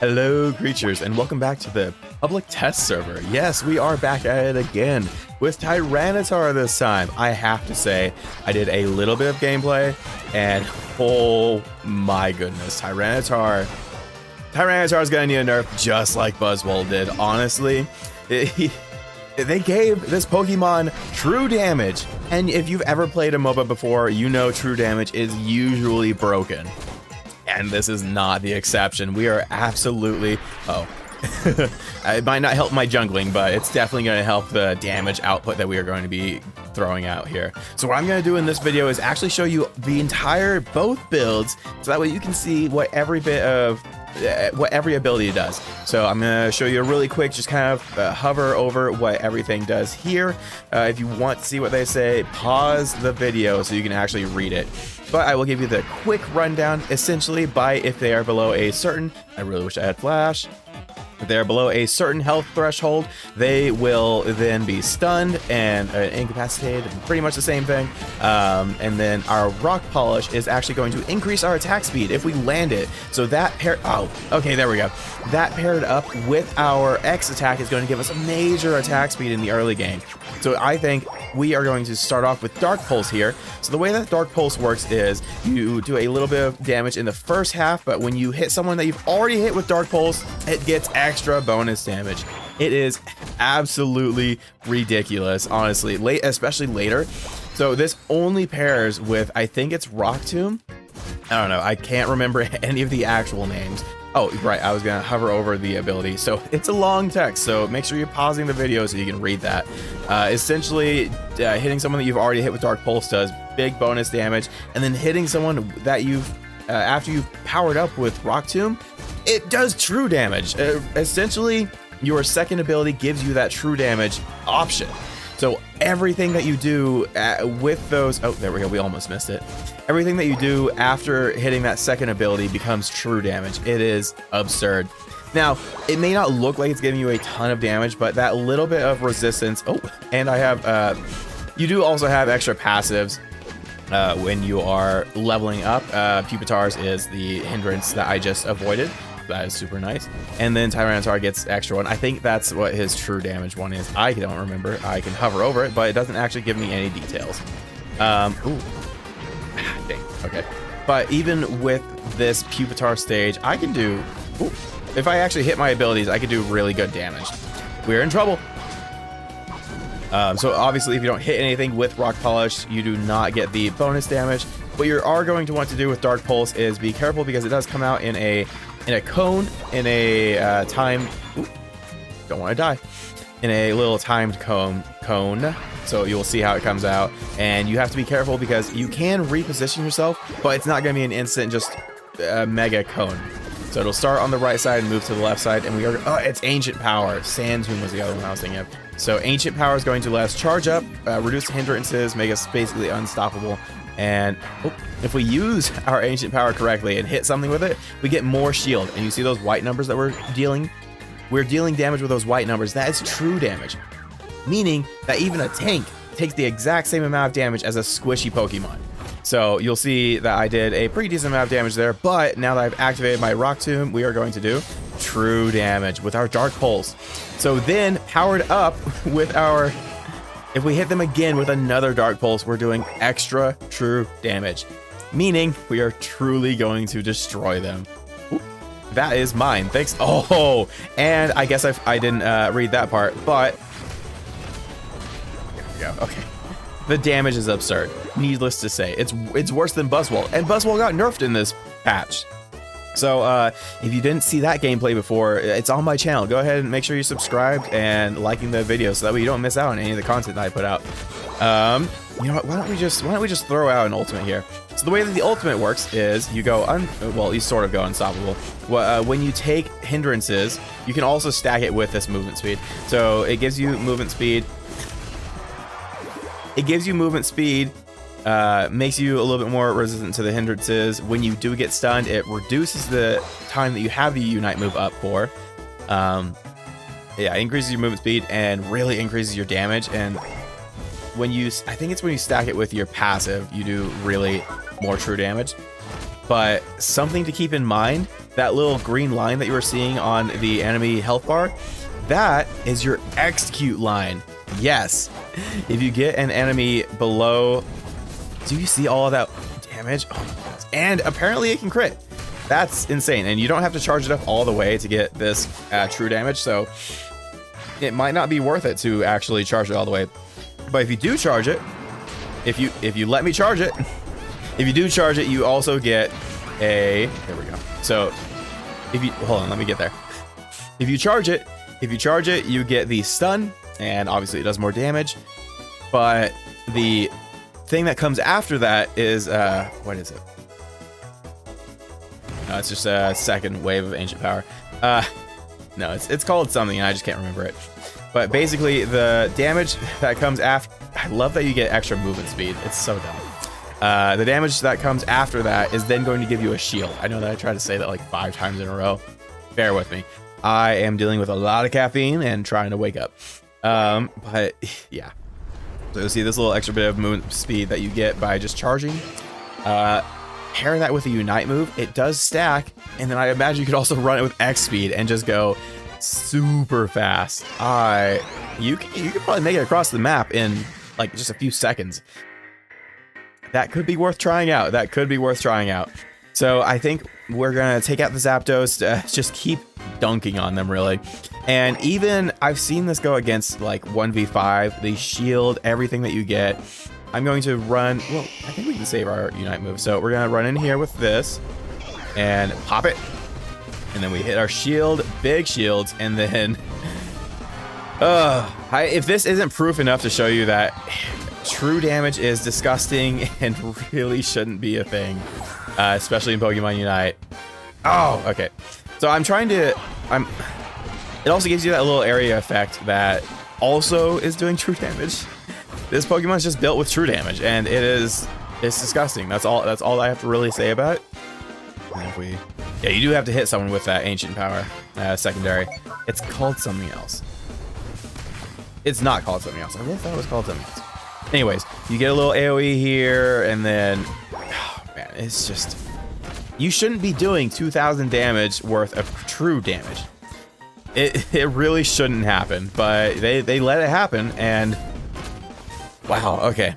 Hello creatures and welcome back to the public test server. Yes, we are back at it again with Tyranitar this time. I have to say, I did a little bit of gameplay and oh my goodness, Tyranitar is gonna need a nerf just like Buzzwole did, honestly. They gave this Pokemon true damage, and if you've ever played a MOBA before, you know true damage is usually broken. And this is not the exception. We are absolutely, it might not help my jungling, but it's definitely going to help the damage output that we are going to be throwing out here. So what I'm going to do in this video is actually show you the entire both builds, so that way you can see what every ability does. So I'm going to show you a really quick, just kind of hover over what everything does here. If you want to see what they say, pause the video so you can actually read it. But I will give you the quick rundown, essentially by if they are below a certain, I really wish I had flash. If they're below a certain health threshold, they will then be stunned and incapacitated, pretty much the same thing. And then our rock polish is actually going to increase our attack speed if we land it. So that there we go. That paired up with our X attack is going to give us a major attack speed in the early game. So I think we are going to start off with Dark Pulse here. So the way that Dark Pulse works is you do a little bit of damage in the first half, but when you hit someone that you've already hit with Dark Pulse, it gets extra bonus damage. It is absolutely ridiculous, honestly, especially later. So this only pairs with, I think it's Rock Tomb. I don't know, I can't remember any of the actual names. Oh, right, I was gonna hover over the ability. So it's a long text, so make sure you're pausing the video so you can read that. Essentially, hitting someone that you've already hit with Dark Pulse does big bonus damage, and then hitting someone that you've, after you've powered up with Rock Tomb, it does true damage. Essentially, your second ability gives you that true damage option. So everything that you do with those, oh, there we go, we almost missed it. Everything that you do after hitting that second ability becomes true damage. It is absurd. Now, it may not look like it's giving you a ton of damage, but that little bit of resistance, oh, and I have, you do also have extra passives when you are leveling up. Pupitar's is the hindrance that I just avoided. That is super nice. And then Tyranitar gets extra one. I think that's what his true damage one is. I don't remember. I can hover over it, but it doesn't actually give me any details. Ooh. Dang. Okay. But even with this Pupitar stage, I can do... Ooh, if I actually hit my abilities, I can do really good damage. We're in trouble. So obviously, if you don't hit anything with Rock Polish, you do not get the bonus damage. What you are going to want to do with Dark Pulse is be careful, because it does come out in a cone, in a time. Ooh, don't want to die. In a little timed cone. So you'll see how it comes out, and you have to be careful because you can reposition yourself, but it's not going to be an instant just mega cone. So it'll start on the right side and move to the left side, and we are. Oh, it's Ancient Power. Sand Tomb was the other one I was thinking of. So Ancient Power is going to let us charge up, reduce hindrances, make us basically unstoppable. And if we use our Ancient Power correctly and hit something with it, we get more shield. And you see those white numbers that we're dealing? We're dealing damage with those white numbers. That is true damage. Meaning that even a tank takes the exact same amount of damage as a squishy Pokemon. So you'll see that I did a pretty decent amount of damage there. But now that I've activated my Rock Tomb, we are going to do true damage with our Dark Pulse. So then, powered up with our... If we hit them again with another Dark Pulse, we're doing extra true damage, meaning we are truly going to destroy them. Ooh, that is mine. Thanks. Oh, and I guess I didn't read that part, but there we go. Okay. The damage is absurd. Needless to say, it's worse than Buzzwole, and Buzzwole got nerfed in this patch. So if you didn't see that gameplay before, it's on my channel. Go ahead and make sure you're subscribed and liking the video so that way you don't miss out on any of the content that I put out. You know what? Why don't we just throw out an ultimate here? So the way that the ultimate works is you go well, you sort of go unstoppable. When you take hindrances, you can also stack it with this movement speed. So it gives you movement speed. Makes you a little bit more resistant to the hindrances. When you do get stunned, it reduces the time that you have the Unite move up for. Yeah, increases your movement speed and really increases your damage. And when you, I think it's when you stack it with your passive, you do really more true damage. But something to keep in mind, that little green line that you were seeing on the enemy health bar, that is your execute line. Yes, if you get an enemy below, do you see all of that damage? Oh my goodness. And apparently it can crit. That's insane. And you don't have to charge it up all the way to get this true damage. So it might not be worth it to actually charge it all the way. But if you do charge it, if you let me charge it, if you do charge it, you also get a, there we go. So if you, hold on, let me get there. If you charge it, you get the stun, and obviously it does more damage. But the thing that comes after that is, what is it? No, it's just a second wave of ancient power. No, it's called something, and I just can't remember it. But basically, the damage that comes after, I love that you get extra movement speed. It's so dumb. The damage that comes after that is then going to give you a shield. I know that I tried to say that like 5 times in a row. Bear with me. I am dealing with a lot of caffeine and trying to wake up. But yeah. So you see this little extra bit of movement speed that you get by just charging. Pair that with a unite move. It does stack, and then I imagine you could also run it with X speed and just go super fast. You could probably make it across the map in like just a few seconds. That could be worth trying out. So I think we're gonna take out the Zapdos, just keep dunking on them really. And even I've seen this go against like 1v5, the shield, everything that you get. I'm going to run, well, I think we can save our unite move. So we're gonna run in here with this and pop it. And then we hit our shield, big shields, and then if this isn't proof enough to show you that true damage is disgusting and really shouldn't be a thing, especially in Pokemon Unite. Oh, okay. So it also gives you that little area effect that also is doing true damage. This Pokemon is just built with true damage, and it's disgusting. That's all I have to really say about it. Yeah, you do have to hit someone with that ancient power secondary. It's called something else. It's not called something else. I really thought it was called something else. Anyways, you get a little AoE here, and then, oh man, it's just, you shouldn't be doing 2,000 damage worth of true damage. It really shouldn't happen, but they let it happen, and wow, okay.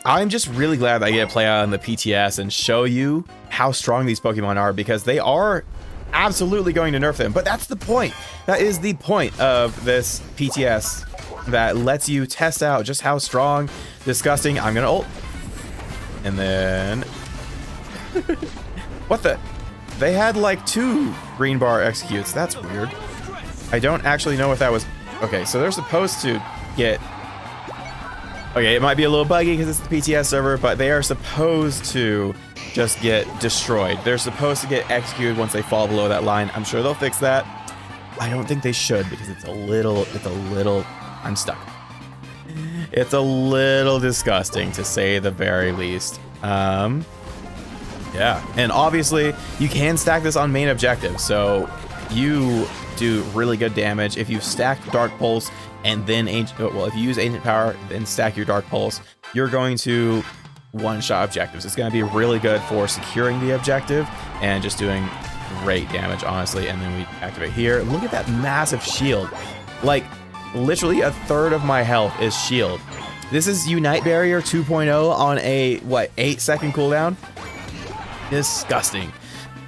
I'm just really glad that I get to play out on the PTS and show you how strong these Pokemon are, because they are absolutely going to nerf them. But that's the point. That is the point of this PTS, that lets you test out just how strong, disgusting. I'm gonna ult. And then what the? They had like 2 green bar executes. That's weird. I don't actually know if that was, okay, so they're supposed to get, okay, it might be a little buggy because it's the PTS server, but they are supposed to just get destroyed. They're supposed to get executed once they fall below that line. I'm sure they'll fix that. I don't think they should, because it's a little, I'm stuck. It's a little disgusting, to say the very least. Yeah, and obviously you can stack this on main objective, so you do really good damage if you stack Dark Pulse and then if you use Ancient Power then stack your Dark Pulse, you're going to one-shot objectives. It's going to be really good for securing the objective and just doing great damage, honestly. And then we activate here. Look at that massive shield. Like, literally a third of my health is shield. This is Unite Barrier 2.0 on a, what, 8-second cooldown? Disgusting.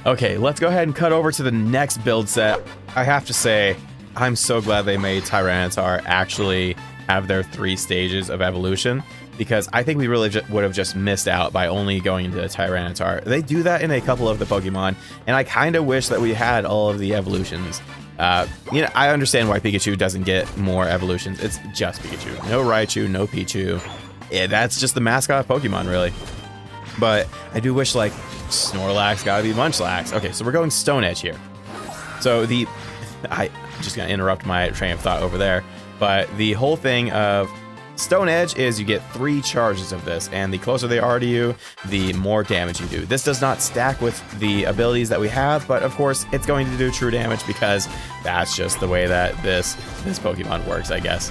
Okay, let's go ahead and cut over to the next build set. I have to say, I'm so glad they made Tyranitar actually have their 3 stages of evolution, because I think we really would have just missed out by only going into Tyranitar. They do that in a couple of the Pokemon, and I kind of wish that we had all of the evolutions. You know, I understand why Pikachu doesn't get more evolutions. It's just Pikachu. No Raichu, no Pichu. Yeah, that's just the mascot of Pokemon, really. But I do wish, like, Snorlax gotta be Munchlax. Okay, so we're going Stone Edge here. So I'm just gonna interrupt my train of thought over there. But the whole thing of Stone Edge is you get 3 charges of this, and the closer they are to you, the more damage you do. This does not stack with the abilities that we have, but of course it's going to do true damage, because that's just the way that this Pokemon works, I guess.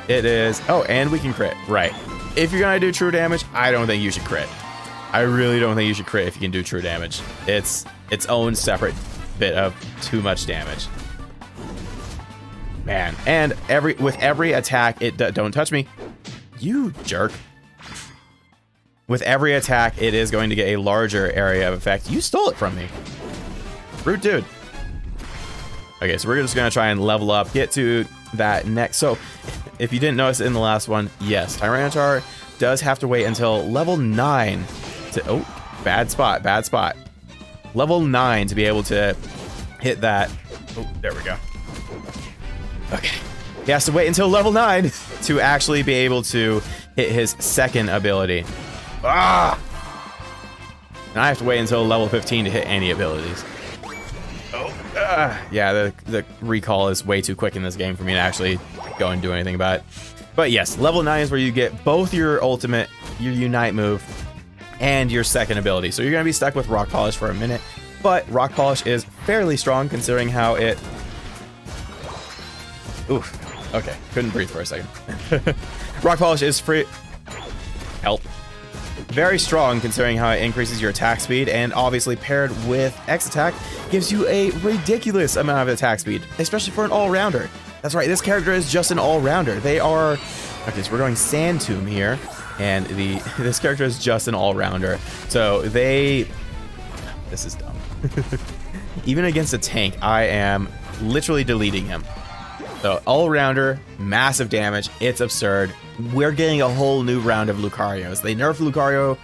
It is, oh, and we can crit, right. If you're gonna do true damage, I don't think you should crit. I really don't think you should crit if you can do true damage. It's its own separate bit of too much damage. Man, and with every attack, don't touch me, you jerk. With every attack, it is going to get a larger area of effect. You stole it from me. Rude dude. Okay, so we're just going to try and level up, get to that next. So, if you didn't notice in the last one, yes, Tyranitar does have to wait until level 9 to... Oh, bad spot, bad spot. Level 9 to be able to hit that... Oh, there we go. Okay. He has to wait until level 9 to actually be able to hit his second ability. Ah! And I have to wait until level 15 to hit any abilities. Oh, yeah, the recall is way too quick in this game for me to actually go and do anything about it. But yes, level 9 is where you get both your ultimate, your Unite move, and your second ability. So you're going to be stuck with Rock Polish for a minute. But Rock Polish is fairly strong considering how it... Oof. Okay, couldn't breathe for a second. Rock Polish is free... Help. Very strong considering how it increases your attack speed, and obviously paired with X attack gives you a ridiculous amount of attack speed, especially for an all-rounder. That's right, this character is just an all-rounder. They are... Okay, so we're going Sand Tomb here, and this character is just an all-rounder. So they... This is dumb. Even against a tank, I am literally deleting him. So all-rounder, massive damage, it's absurd. We're getting a whole new round of Lucarios. They nerfed Lucario,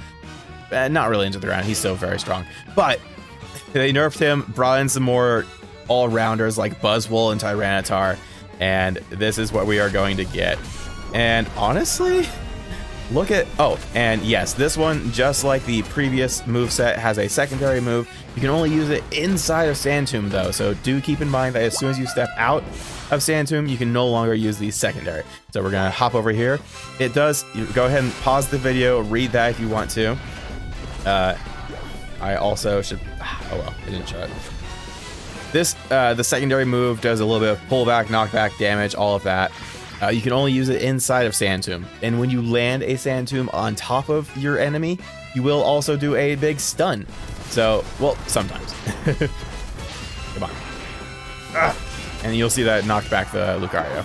not really into the ground, he's still very strong. But they nerfed him, brought in some more all-rounders like Buzzwole and Tyranitar, and this is what we are going to get. And honestly, look at... Oh, and yes, this one, just like the previous moveset, has a secondary move. You can only use it inside of Sand Tomb, though, so do keep in mind that as soon as you step out of Sand Tomb, you can no longer use the secondary. So we're going to hop over here. It does... Go ahead and pause the video, read that if you want to. I also should... Oh, well, I didn't show it. This, the secondary move does a little bit of pullback, knockback, damage, all of that. You can only use it inside of Sand Tomb. And when you land a Sand Tomb on top of your enemy, you will also do a big stun. So, well, sometimes. Come on. And you'll see that knocked back the Lucario.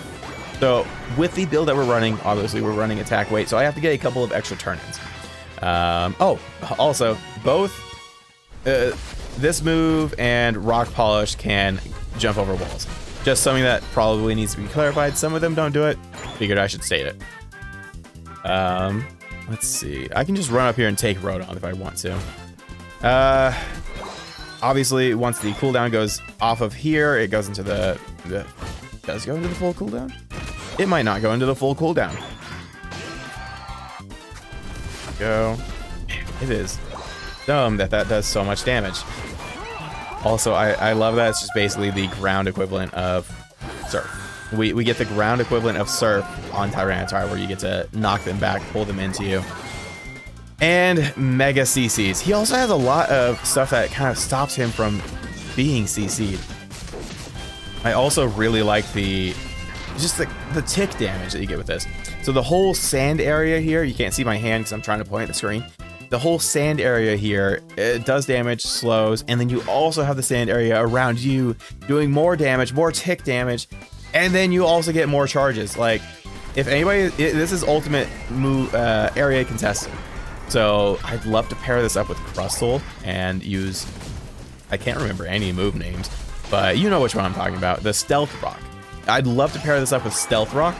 So, with the build that we're running, obviously we're running attack weight, so I have to get a couple of extra turn-ins. Oh, also, both this move and Rock Polish can jump over walls. Just something that probably needs to be clarified. Some of them don't do it. Figured I should state it. Let's see. I can just run up here and take Rodon if I want to. Obviously, once the cooldown goes off of here, it goes into the does it go into the full cooldown? It might not go into the full cooldown. Go. It is dumb that does so much damage. Also, I love that it's just basically the ground equivalent of Surf. We get the ground equivalent of Surf on Tyranitar, where you get to knock them back, pull them into you. And Mega CCs. He also has a lot of stuff that kind of stops him from being CC'd. I also really like the tick damage that you get with this. So the whole sand area here, you can't see my hand because I'm trying to point at the screen. The whole sand area here, it does damage, slows, and then you also have the sand area around you doing more damage, more tick damage, and then you also get more charges. Like, if anybody, this is ultimate move area contested. So I'd love to pair this up with Crustle and use, I can't remember any move names, but you know which one I'm talking about, the Stealth Rock. I'd love to pair this up with Stealth Rock,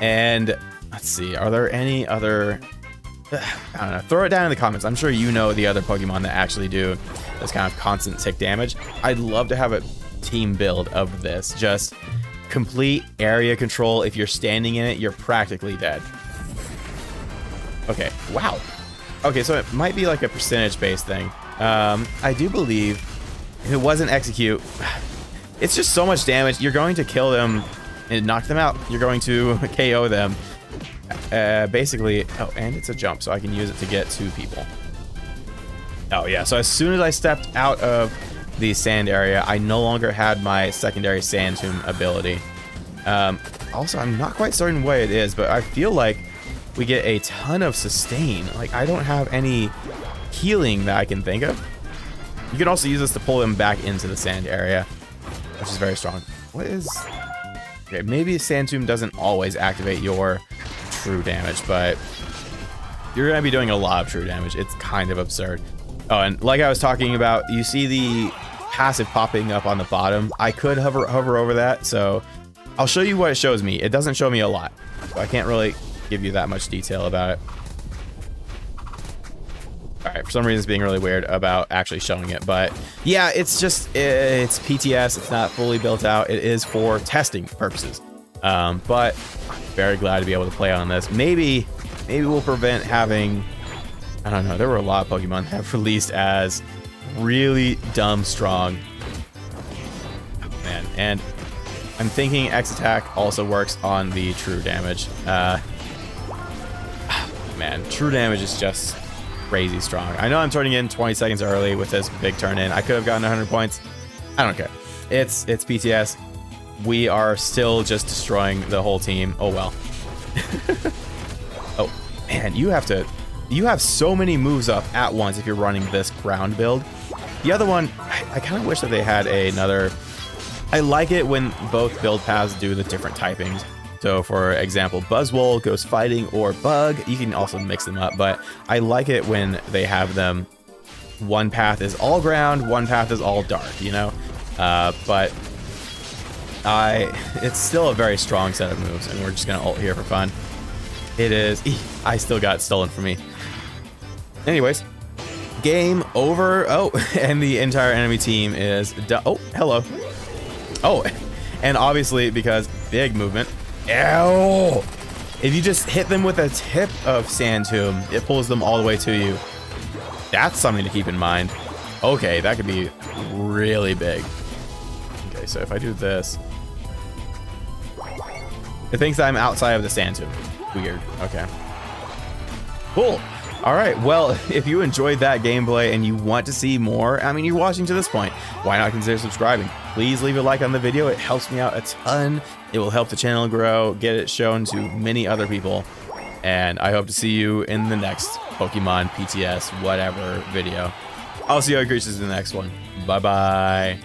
and let's see, are there any other... I don't know, throw it down in the comments. I'm sure you know the other Pokemon that actually do this kind of constant tick damage. I'd love to have a team build of this. Just complete area control. If you're standing in it, you're practically dead. Okay, wow. Okay, so it might be like a percentage-based thing. I do believe if it wasn't execute, it's just so much damage. You're going to kill them and knock them out. You're going to KO them. Basically, oh, and it's a jump, so I can use it to get to people. Oh yeah, so as soon as I stepped out of the sand area, I no longer had my secondary Sand Tomb ability. Also, I'm not quite certain what it is, but I feel like we get a ton of sustain. Like, I don't have any healing that I can think of. You can also use this to pull them back into the sand area, which is very strong. What is... Okay, maybe Sand Tomb doesn't always activate your true damage, but you're going to be doing a lot of true damage. It's kind of absurd. Oh, and like I was talking about, you see the passive popping up on the bottom. I could hover over that, so I'll show you what it shows me. It doesn't show me a lot, so I can't really give you that much detail about it. Alright, for some reason it's being really weird about actually showing it, but yeah, it's PTS, it's not fully built out, it is for testing purposes. But I'm very glad to be able to play on this. Maybe we'll prevent having, I don't know, there were a lot of Pokemon that have released as really dumb strong. Oh, man, and I'm thinking X attack also works on the true damage. Man, true damage is just crazy strong. I know I'm turning in 20 seconds early with this big turn in. I could have gotten 100 points. I don't care. It's PTS. We are still just destroying the whole team. Oh well. Oh man, you have so many moves up at once if you're running this ground build. The other one, I kind of wish that they had another. I like it when both build paths do the different typings. So for example, Buzzwole goes fighting or bug. You can also mix them up, but I like it when they have them. One path is all ground, one path is all dark, you know? But it's still a very strong set of moves, and we're just gonna ult here for fun. It is, I still got stolen from me. Anyways, game over. Oh, and the entire enemy team is done. Oh, hello. Oh, and obviously because big movement. Ew! If you just hit them with a tip of Sand Tomb, it pulls them all the way to you. That's something to keep in mind. Okay, that could be really big. Okay, so if I do this, it thinks I'm outside of the Sand Tomb. Weird. Okay. Cool. All right, well, if you enjoyed that gameplay and you want to see more, I mean, you're watching to this point, why not consider subscribing? Please leave a like on the video. It helps me out a ton. It will help the channel grow, get it shown to many other people. And I hope to see you in the next Pokemon PTS whatever video. I'll see you creatures in the next one. Bye-bye.